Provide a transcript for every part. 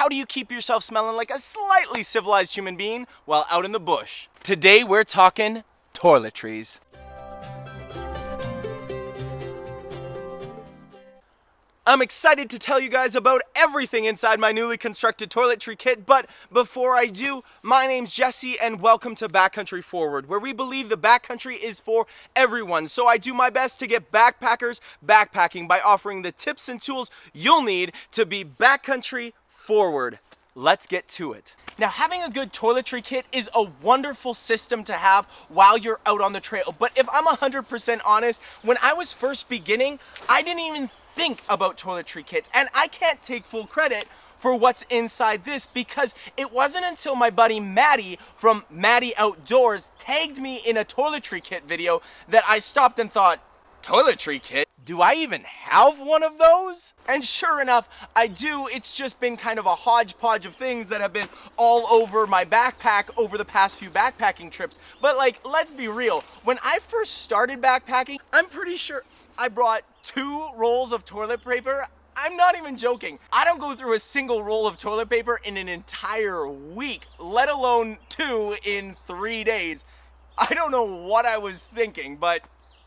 how do you keep yourself smelling like a slightly civilized human being while out in the bush? Today we're talking toiletries. I'm excited to tell you guys about everything inside my newly constructed toiletry kit, but before I do, my name's Jesse and welcome to Backcountry Forward, where we believe the backcountry is for everyone. So I do my best to get backpackers backpacking by offering the tips and tools you'll need to be backcountry forward. Let's get to it. Now, having a good toiletry kit is a wonderful system to have while you're out on the trail. But if I'm 100% honest, when I was first beginning, I didn't even think about toiletry kits, and I can't take full credit for what's inside this because it wasn't until my buddy Matty from MATTYOUTDOORS tagged me in a toiletry kit video that I stopped and thought, toiletry kit? Do I even have one of those? And sure enough, I do. It's just been kind of a hodgepodge of things that have been all over my backpack over the past few backpacking trips. But like, let's be real. When I first started backpacking, I'm pretty sure I brought 2 rolls of toilet paper. I'm not even joking. I don't go through a single roll of toilet paper in an entire week, let alone 2 in 3 days. I don't know what I was thinking, but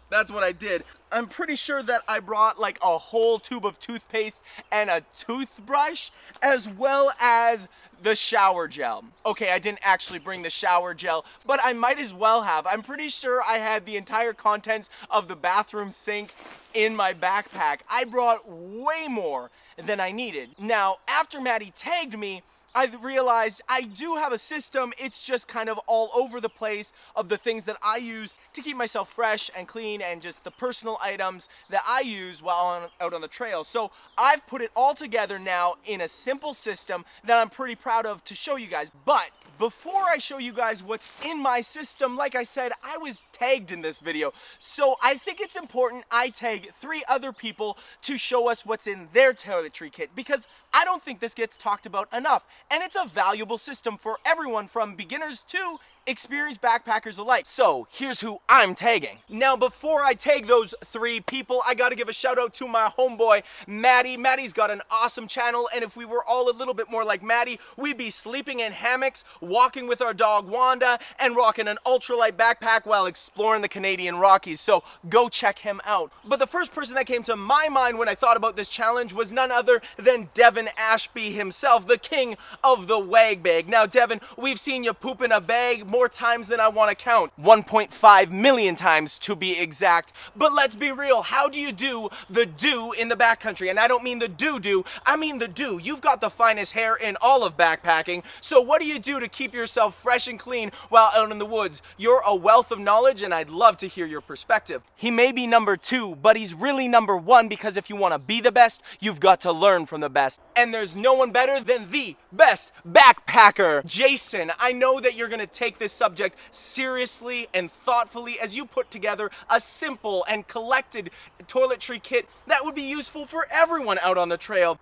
that's what I did. I'm pretty sure that I brought like a whole tube of toothpaste and a toothbrush, as well as the shower gel. Okay, I didn't actually bring the shower gel, but I might as well have. I'm pretty sure I had the entire contents of the bathroom sink in my backpack. I brought way more than I needed. Now, after Matty tagged me, I realized I do have a system. It's just kind of all over the place of the things that I use to keep myself fresh and clean and just the personal items that I use while out on the trail. So I've put it all together now in a simple system that I'm pretty proud of to show you guys. But before I show you guys what's in my system, like I said, I was tagged in this video. So I think it's important I tag 3 other people to show us what's in their toiletry kit, because I don't think this gets talked about enough. And it's a valuable system for everyone from beginners to experienced backpackers alike. So here's who I'm tagging. Now, before I tag those 3 people, I gotta give a shout out to my homeboy, Matty. Matty's got an awesome channel, and if we were all a little bit more like Matty, we'd be sleeping in hammocks, walking with our dog Wanda, and rocking an ultralight backpack while exploring the Canadian Rockies. So go check him out. But the first person that came to my mind when I thought about this challenge was none other than Devin Ashby himself, the king of the wag bag. Now, Devin, we've seen you poop in a bag more times than I want to count. 1.5 million times to be exact. But let's be real, how do you do the do in the backcountry? And I don't mean the do, I mean the do. You've got the finest hair in all of backpacking, so what do you do to keep yourself fresh and clean while out in the woods? You're a wealth of knowledge, and I'd love to hear your perspective. He may be number 2, but he's really number 1, because if you want to be the best, you've got to learn from the best. And there's no one better than the best backpacker. Jason, I know that you're gonna take this subject seriously and thoughtfully as you put together a simple and collected toiletry kit that would be useful for everyone out on the trail.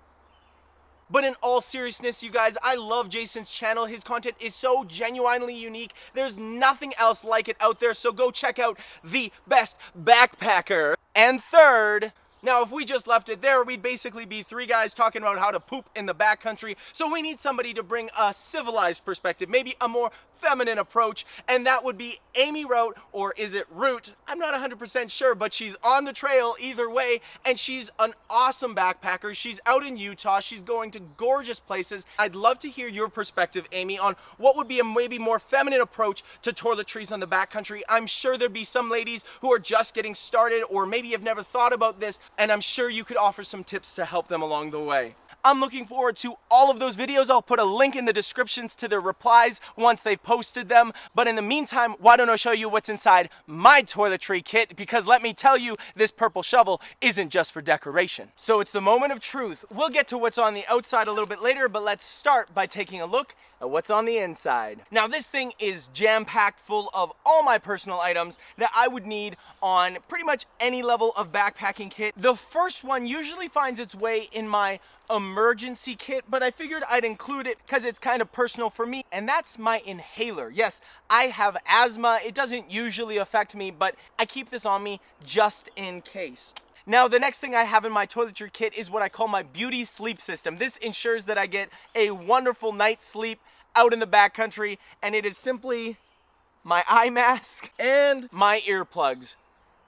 But in all seriousness, you guys, I love Jason's channel. His content is so genuinely unique. There's nothing else like it out there, so go check out the best backpacker. And third, now, if we just left it there, we'd basically be 3 guys talking about how to poop in the backcountry. So we need somebody to bring a civilized perspective, maybe a more feminine approach, and that would be Amy ROUTT, or is it ROUTT? I'm not 100% sure, but she's on the trail either way, and she's an awesome backpacker. She's out in Utah. She's going to gorgeous places. I'd love to hear your perspective, Amy, on what would be a maybe more feminine approach to toiletries on the backcountry. I'm sure there'd be some ladies who are just getting started, or maybe have never thought about this, and I'm sure you could offer some tips to help them along the way. I'm looking forward to all of those videos. I'll put a link in the descriptions to their replies once they've posted them. But in the meantime, why don't I show you what's inside my toiletry kit? Because let me tell you, this purple shovel isn't just for decoration. So it's the moment of truth. We'll get to what's on the outside a little bit later, but let's start by taking a look at what's on the inside. Now, this thing is jam-packed full of all my personal items that I would need on pretty much any level of backpacking kit. The first one usually finds its way in my emergency kit, but I figured I'd include it because it's kind of personal for me, and that's my inhaler. Yes, I have asthma. It doesn't usually affect me, but I keep this on me just in case. Now, the next thing I have in my toiletry kit is what I call my beauty sleep system. This ensures that I get a wonderful night's sleep out in the backcountry, and it is simply my eye mask and my earplugs.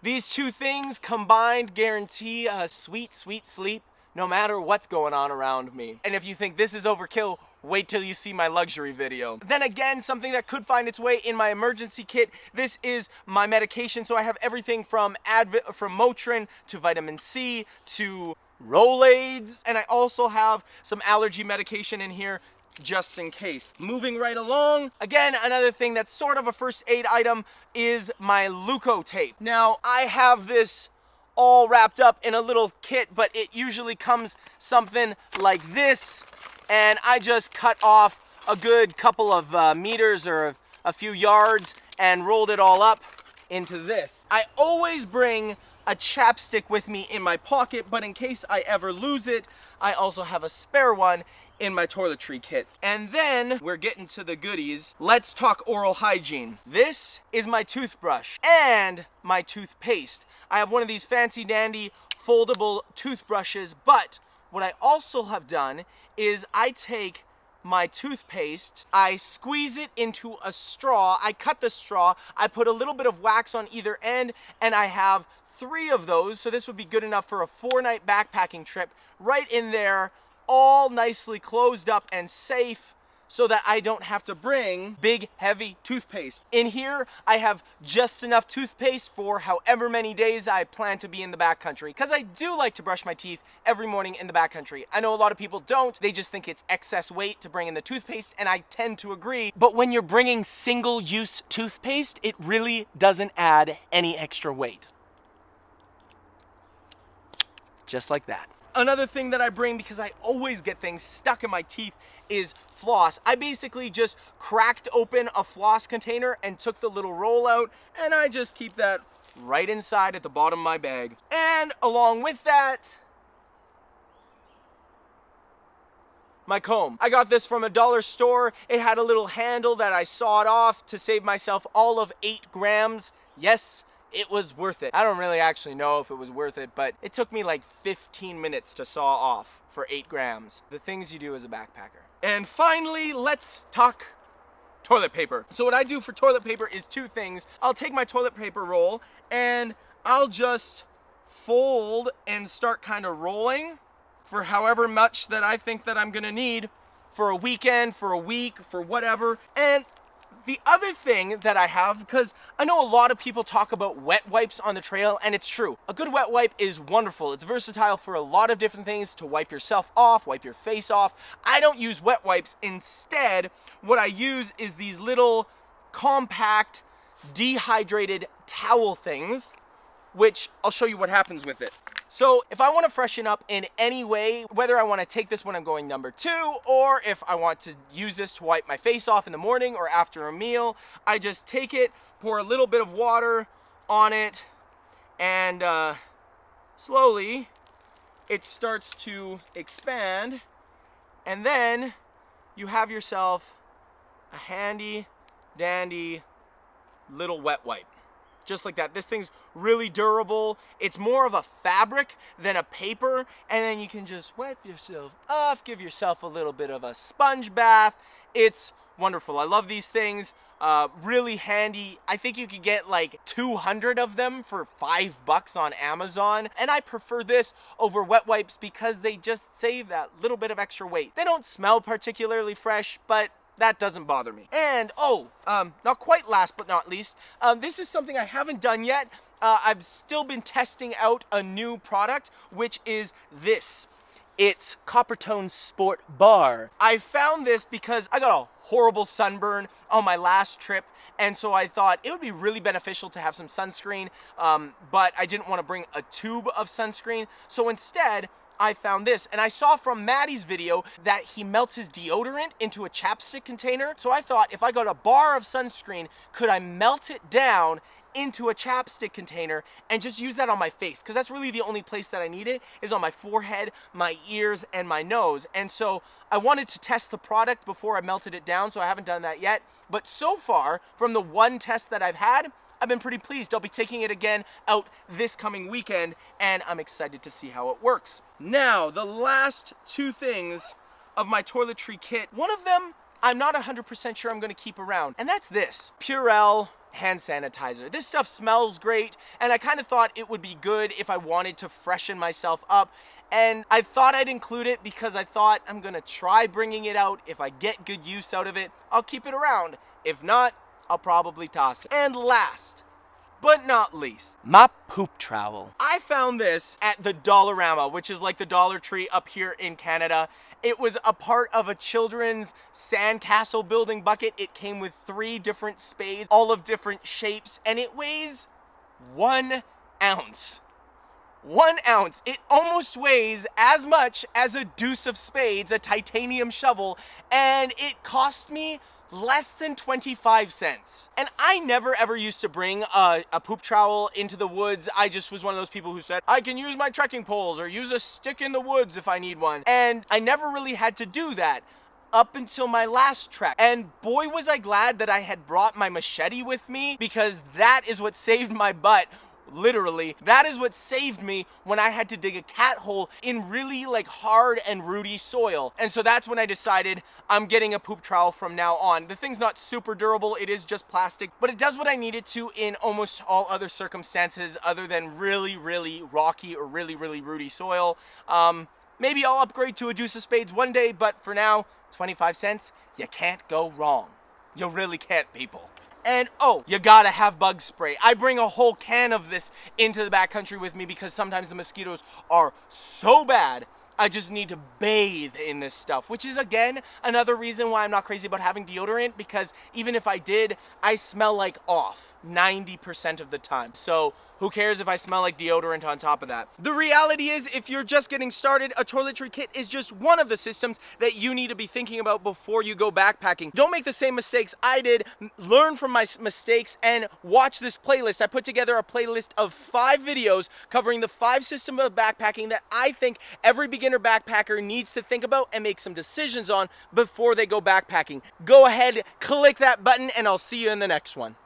These two things combined guarantee a sweet, sweet sleep no matter what's going on around me. And if you think this is overkill, wait till you see my luxury video. Then again, something that could find its way in my emergency kit, this is my medication. So I have everything from Motrin to vitamin C to Rolaids, and I also have some allergy medication in here just in case. Moving right along, again, another thing that's sort of a first aid item is my LEUKO tape. Now, I have this all wrapped up in a little kit, but it usually comes something like this, and I just cut off a good couple of meters or a few yards and rolled it all up into this. I always bring a chapstick with me in my pocket, but in case I ever lose it, I also have a spare one in my toiletry kit. And then we're getting to the goodies. Let's talk oral hygiene. This is my toothbrush and my toothpaste. I have one of these fancy dandy foldable toothbrushes, but what I also have done is I take my toothpaste, I squeeze it into a straw, I cut the straw, I put a little bit of wax on either end, and I have 3 of those, so this would be good enough for a 4-night backpacking trip, right in there, all nicely closed up and safe, so that I don't have to bring big, heavy toothpaste. In here, I have just enough toothpaste for however many days I plan to be in the backcountry, because I do like to brush my teeth every morning in the backcountry. I know a lot of people don't. They just think it's excess weight to bring in the toothpaste, and I tend to agree. But when you're bringing single-use toothpaste, it really doesn't add any extra weight. Just like that. Another thing that I bring, because I always get things stuck in my teeth, is floss. I basically just cracked open a floss container and took the little roll out, and I just keep that right inside at the bottom of my bag. And along with that, my comb. I got this from a dollar store. It had a little handle that I sawed off to save myself all of 8 grams. Yes, it was worth it. I don't really actually know if it was worth it, but it took me like 15 minutes to saw off for 8 grams. The things you do as a backpacker. And finally, let's talk toilet paper. So what I do for toilet paper is 2 things. I'll take my toilet paper roll and I'll just fold and start kind of rolling for however much that I think that I'm gonna need for a weekend, for a week, for whatever. And the other thing that I have, because I know a lot of people talk about wet wipes on the trail, and it's true. A good wet wipe is wonderful. It's versatile for a lot of different things, to wipe yourself off, wipe your face off. I don't use wet wipes. Instead, what I use is these little compact, dehydrated towel things, which I'll show you what happens with it. So if I want to freshen up in any way, whether I want to take this when I'm going number 2, or if I want to use this to wipe my face off in the morning or after a meal, I just take it, pour a little bit of water on it, and slowly it starts to expand, and then you have yourself a handy dandy little wet wipe. Just like that. This thing's really durable. It's more of a fabric than a paper, and then you can just wipe yourself off, give yourself a little bit of a sponge bath. It's wonderful. I love these things. Really handy. I think you could get like 200 of them for $5 on Amazon, and I prefer this over wet wipes because they just save that little bit of extra weight. They don't smell particularly fresh, but that doesn't bother me. And not quite last but not least, this is something I haven't done yet. I've still been testing out a new product, which is this. It's Coppertone Sport Bar. I found this because I got a horrible sunburn on my last trip, and so I thought it would be really beneficial to have some sunscreen, but I didn't want to bring a tube of sunscreen, so instead I found this, and I saw from Matty's video that he melts his deodorant into a chapstick container. So I thought, if I got a bar of sunscreen, could I melt it down into a chapstick container and just use that on my face? Because that's really the only place that I need it, is on my forehead, my ears, and my nose. And so I wanted to test the product before I melted it down, so I haven't done that yet. But so far, from the one test that I've had, I've been pretty pleased. I'll be taking it again out this coming weekend, and I'm excited to see how it works. Now, the last two things of my toiletry kit, one of them I'm not 100% sure I'm gonna keep around, and that's this Purell hand sanitizer. This stuff smells great, and I kind of thought it would be good if I wanted to freshen myself up, and I thought I'd include it because I thought I'm gonna try bringing it out. If I get good use out of it, I'll keep it around. If not, I'll probably toss it. And last but not least, my poop trowel. I found this at the Dollarama, which is like the Dollar Tree up here in Canada. It was a part of a children's sandcastle building bucket. It came with 3 different spades, all of different shapes, and it weighs 1 ounce. 1 ounce. It almost weighs as much as a deuce of spades, a titanium shovel, and it cost me less than 25 cents. And I never ever used to bring a poop trowel into the woods. I just was one of those people who said, I can use my trekking poles or use a stick in the woods if I need one. And I never really had to do that up until my last trek. And boy, was I glad that I had brought my machete with me, because that is what saved my butt. Literally, that is what saved me when I had to dig a cat hole in really like hard and rooty soil. And so that's when I decided I'm getting a poop trowel from now on. The thing's not super durable, it is just plastic, but it does what I need it to in almost all other circumstances other than really, really rocky or really, really rooty soil. Maybe I'll upgrade to a deuce of spades one day, but for now, 25 cents, you can't go wrong. You really can't, people. And oh, you gotta have bug spray. I bring a whole can of this into the backcountry with me because sometimes the mosquitoes are so bad, I just need to bathe in this stuff, which is again another reason why I'm not crazy about having deodorant, because even if I did, I smell like off 90% of the time. So who cares if I smell like deodorant on top of that? The reality is, if you're just getting started, a toiletry kit is just one of the systems that you need to be thinking about before you go backpacking. Don't make the same mistakes I did. Learn from my mistakes and watch this playlist. I put together a playlist of 5 videos covering the 5 systems of backpacking that I think every beginner backpacker needs to think about and make some decisions on before they go backpacking. Go ahead, click that button, and I'll see you in the next one.